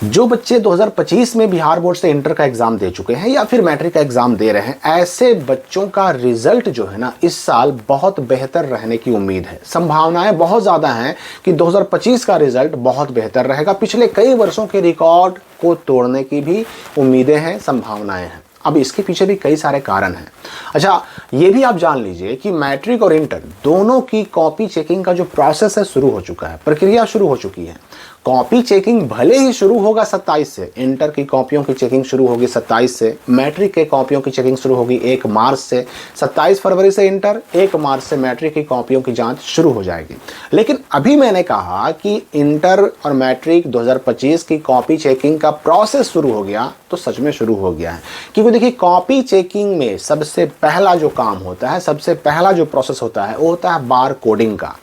जो बच्चे 2025 में बिहार बोर्ड से इंटर का एग्जाम दे चुके हैं या फिर मैट्रिक का एग्जाम दे रहे हैं, ऐसे बच्चों का रिजल्ट जो है ना इस साल बहुत बेहतर रहने की उम्मीद है। संभावनाएं बहुत ज़्यादा हैं कि 2025 का रिजल्ट बहुत बेहतर रहेगा। पिछले कई वर्षों के रिकॉर्ड को तोड़ने की भी उम्मीदें हैं, संभावनाएं हैं। अब इसके पीछे भी कई सारे कारण हैं। अच्छा, ये भी आप जान लीजिए कि मैट्रिक और इंटर दोनों की कॉपी चेकिंग का जो प्रोसेस है शुरू हो चुका है, प्रक्रिया शुरू हो चुकी है। कॉपी चेकिंग भले ही शुरू होगा 27 से, इंटर की कॉपियों की चेकिंग शुरू होगी 27 से, मैट्रिक के कॉपियों की चेकिंग शुरू होगी 1 मार्च से। 27 फरवरी से इंटर, 1 मार्च से मैट्रिक की कॉपियों की जांच शुरू हो जाएगी। लेकिन अभी मैंने कहा कि इंटर और मैट्रिक 2025 की कॉपी चेकिंग का प्रोसेस शुरू हो गया, तो सच में शुरू हो गया है। क्योंकि देखिए, कॉपी चेकिंग में सबसे पहला जो काम होता है, सबसे पहला जो प्रोसेस होता है, वो होता है बार कोडिंग का।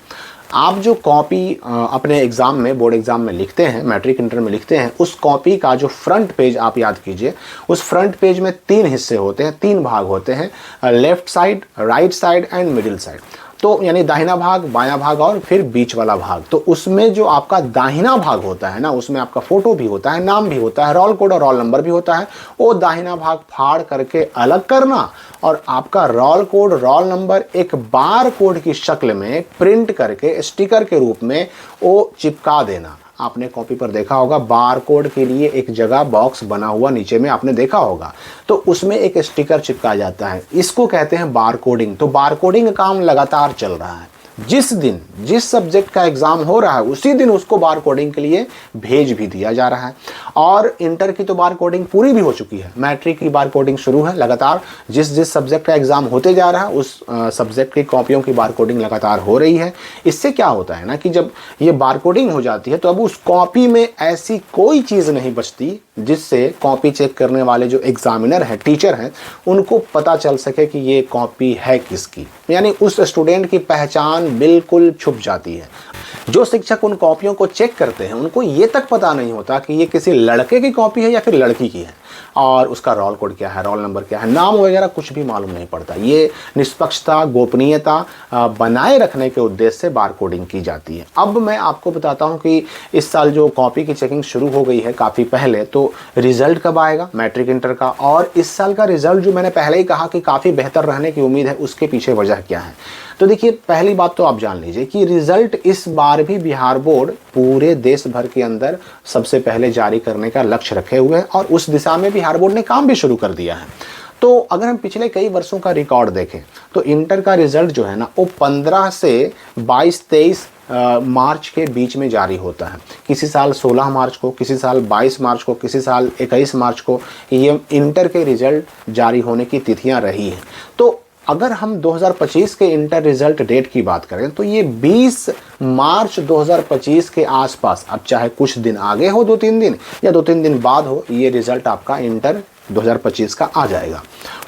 आप जो कॉपी अपने एग्ज़ाम में, बोर्ड एग्ज़ाम में लिखते हैं, मैट्रिक इंटर में लिखते हैं, उस कॉपी का जो फ्रंट पेज आप याद कीजिए, उस फ्रंट पेज में 3 हिस्से होते हैं, 3 भाग होते हैं, left side, right side and middle side. तो यानी दाहिना भाग, बायां भाग और फिर बीच वाला भाग। तो उसमें जो आपका दाहिना भाग होता है ना, उसमें आपका फोटो भी होता है, नाम भी होता है, रोल कोड और रोल नंबर भी होता है। वो दाहिना भाग फाड़ करके अलग करना और आपका रोल कोड, रोल नंबर एक बार कोड की शक्ल में प्रिंट करके स्टिकर के रूप में वो चिपका देना। आपने कॉपी पर देखा होगा, बार कोड के लिए एक जगह बॉक्स बना हुआ नीचे में आपने देखा होगा, तो उसमें एक स्टिकर चिपका जाता है। इसको कहते हैं बार कोडिंग। तो बार कोडिंग का काम लगातार चल रहा है। जिस दिन जिस सब्जेक्ट का एग्जाम हो रहा है उसी दिन उसको बार कोडिंग के लिए भेज भी दिया जा रहा है। और इंटर की तो बार कोडिंग पूरी भी हो चुकी है, मैट्रिक की बार कोडिंग शुरू है। लगातार जिस जिस सब्जेक्ट का एग्जाम होते जा रहा है उस सब्जेक्ट की कॉपियों की बार कोडिंग लगातार हो रही है। इससे क्या होता है ना कि जब ये बार कोडिंग हो जाती है तो अब उस कॉपी में ऐसी कोई चीज़ नहीं बचती जिससे कॉपी चेक करने वाले जो एग्जामिनर हैं, टीचर हैं, उनको पता चल सके कि ये कॉपी है किसकी। यानी उस स्टूडेंट की पहचान बिल्कुल छुप जाती है। जो शिक्षक उन कॉपियों को चेक करते हैं उनको ये तक पता नहीं होता कि ये किसी लड़के की कॉपी है या फिर लड़की की है, और उसका रोल कोड क्या है, रोल नंबर क्या है, नाम वगैरह कुछ भी मालूम नहीं पड़ता। ये निष्पक्षता, गोपनीयता बनाए रखने के उद्देश्य से बार कोडिंग की जाती है। अब मैं आपको बताता हूँ कि इस साल जो कॉपी की चेकिंग शुरू हो गई है काफ़ी पहले, तो रिजल्ट कब आएगा मैट्रिक इंटर का, और इस साल का रिजल्ट जो मैंने पहले ही कहा कि काफ़ी बेहतर रहने की उम्मीद है, उसके पीछे वजह क्या है। तो देखिए, पहली बात तो आप जान लीजिए कि रिजल्ट इस बार भी बिहार बोर्ड पूरे देश भर के अंदर सबसे पहले जारी करने का लक्ष्य रखे हुए हैं और उस दिशा में बिहार बोर्ड ने काम भी शुरू कर दिया है। तो अगर हम पिछले कई वर्षों का रिकॉर्ड देखें तो इंटर का रिजल्ट जो है ना वो 15 से 22-23 मार्च के बीच में जारी होता है। किसी साल 16 मार्च को, किसी साल 22 मार्च को, किसी साल 21 मार्च को ये इंटर के रिजल्ट जारी होने की तिथियां रही हैं। तो अगर हम 2025 के इंटर रिजल्ट डेट की बात करें तो ये 20 मार्च 2025 के आसपास, अब चाहे कुछ दिन आगे हो, 2-3 दिन, या 2-3 दिन बाद हो, ये रिजल्ट आपका इंटर 2025 का आ जाएगा।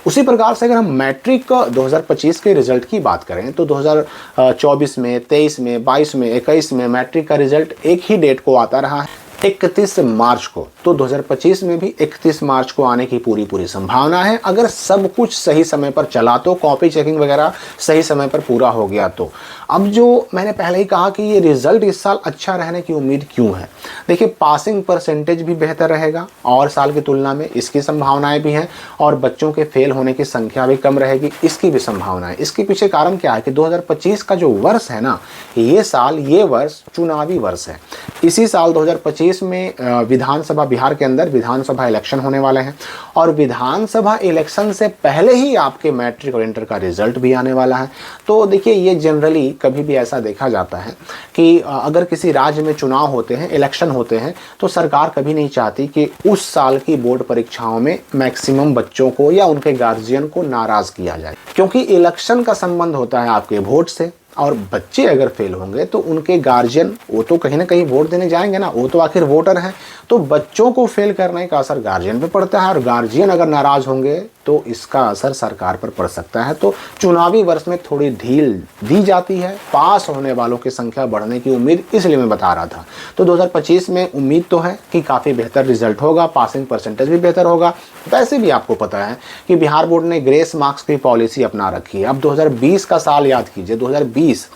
उसी प्रकार से अगर हम मैट्रिक 2025 के रिजल्ट की बात करें तो 2024 में, 23 में, 22 में, 21 में मैट्रिक का रिजल्ट एक ही डेट को आता रहा है, 31 मार्च को। तो 2025 में भी 31 मार्च को आने की पूरी संभावना है, अगर सब कुछ सही समय पर चला तो, कॉपी चेकिंग वगैरह सही समय पर पूरा हो गया तो। अब जो मैंने पहले ही कहा कि ये रिजल्ट इस साल अच्छा रहने की उम्मीद क्यों है, देखिए पासिंग परसेंटेज भी बेहतर रहेगा और साल की तुलना में, इसकी संभावनाएं भी हैं, और बच्चों के फेल होने की संख्या भी कम रहेगी, इसकी भी संभावना है। इसके पीछे कारण क्या है कि 2025 का जो वर्ष है ना, ये साल, ये वर्ष चुनावी वर्ष है। इसी साल 2025 में विधानसभा, बिहार के अंदर विधानसभा इलेक्शन होने वाले हैं, और विधानसभा इलेक्शन से पहले ही आपके मैट्रिक और इंटर का रिजल्ट भी आने वाला है। तो देखिए, ये जनरली कभी भी ऐसा देखा जाता है कि अगर किसी राज्य में चुनाव होते हैं, इलेक्शन होते हैं, तो सरकार कभी नहीं चाहती कि उस साल की बोर्ड परीक्षाओं में मैक्सिमम बच्चों को या उनके गार्जियन को नाराज किया जाए, क्योंकि इलेक्शन का संबंध होता है आपके वोट से, और बच्चे अगर फेल होंगे तो उनके गार्जियन, वो तो कहीं ना कहीं वोट देने जाएंगे ना, वो तो आखिर वोटर हैं। तो बच्चों को फेल करने का असर गार्जियन पे पड़ता है, और गार्जियन अगर नाराज होंगे तो इसका असर सरकार पर पड़ सकता है। तो चुनावी वर्ष में थोड़ी ढील दी जाती है, पास होने वालों की संख्या बढ़ने की उम्मीद, इसलिए मैं बता रहा था। तो 2025 में उम्मीद तो है कि काफ़ी बेहतर रिजल्ट होगा, पासिंग परसेंटेज भी बेहतर होगा। वैसे भी आपको पता है कि बिहार बोर्ड ने ग्रेस मार्क्स की पॉलिसी अपना रखी है। अब 2020 का साल याद कीजिए, 2020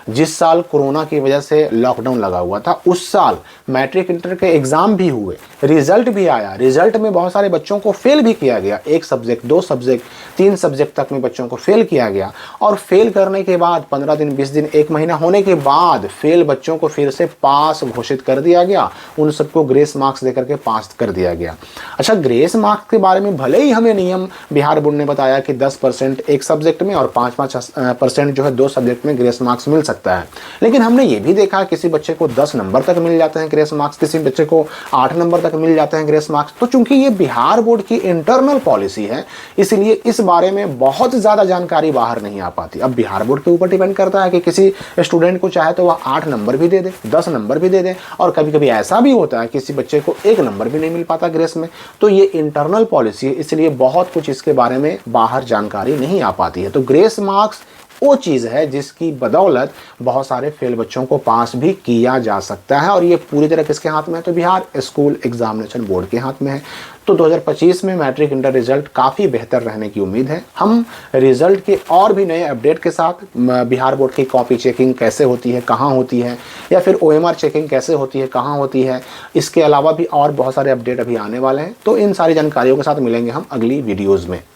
जिस साल कोरोना की वजह से लॉकडाउन लगा हुआ था, उस साल मैट्रिक इंटर के एग्जाम भी हुए, रिजल्ट भी आया, रिजल्ट में बहुत सारे बच्चों को फेल भी किया गया, 1 सब्जेक्ट 2 सब्जेक्ट 3 सब्जेक्ट तक में बच्चों को फेल किया गया। और फेल करने के बाद 15 दिन 20 दिन 1 महीना होने के बाद फेल बच्चों को फिर से पास घोषित कर दिया गया, उन सबको ग्रेस मार्क्स देकर के पास कर दिया गया। अच्छा, ग्रेस मार्क्स के बारे में भले ही हमें नियम बिहार बोर्ड ने बताया कि 10% एक सब्जेक्ट में और 5% जो है 2 सब्जेक्ट में ग्रेस मार्क्स मिल सकता है, लेकिन हमने ये भी देखा किसी बच्चे को 10 नंबर तक मिल जाते हैं ग्रेस मार्क्स, किसी बच्चे को 8 नंबर तक मिल जाते हैं ग्रेस मार्क्स। तो चूंकि ये बिहार बोर्ड की इंटरनल पॉलिसी है, इसलिए इस बारे में बहुत ज़्यादा जानकारी बाहर नहीं आ पाती। अब बिहार बोर्ड के ऊपर डिपेंड करता है कि किसी स्टूडेंट को चाहे तो वह 8 नंबर भी दे दे, 10 नंबर भी दे दे, और कभी कभी ऐसा भी होता है किसी बच्चे को 1 नंबर भी नहीं मिल पाता ग्रेस में। तो ये इंटरनल पॉलिसी है, इसलिए बहुत कुछ इसके बारे में बाहर जानकारी नहीं आ पाती है। तो ग्रेस मार्क्स वो चीज़ है जिसकी बदौलत बहुत सारे फेल बच्चों को पास भी किया जा सकता है, और ये पूरी तरह किसके हाथ में है? तो बिहार स्कूल एग्जामिनेशन बोर्ड के हाथ में है। तो 2025 में मैट्रिक इंटर रिजल्ट काफ़ी बेहतर रहने की उम्मीद है। हम रिजल्ट के और भी नए अपडेट के साथ, बिहार बोर्ड की कॉपी चेकिंग कैसे होती है, कहाँ होती है, या फिर OMR चेकिंग कैसे होती है, कहाँ होती है, इसके अलावा भी और बहुत सारे अपडेट अभी आने वाले हैं। तो इन सारी जानकारियों के साथ मिलेंगे हम अगली वीडियोज़ में।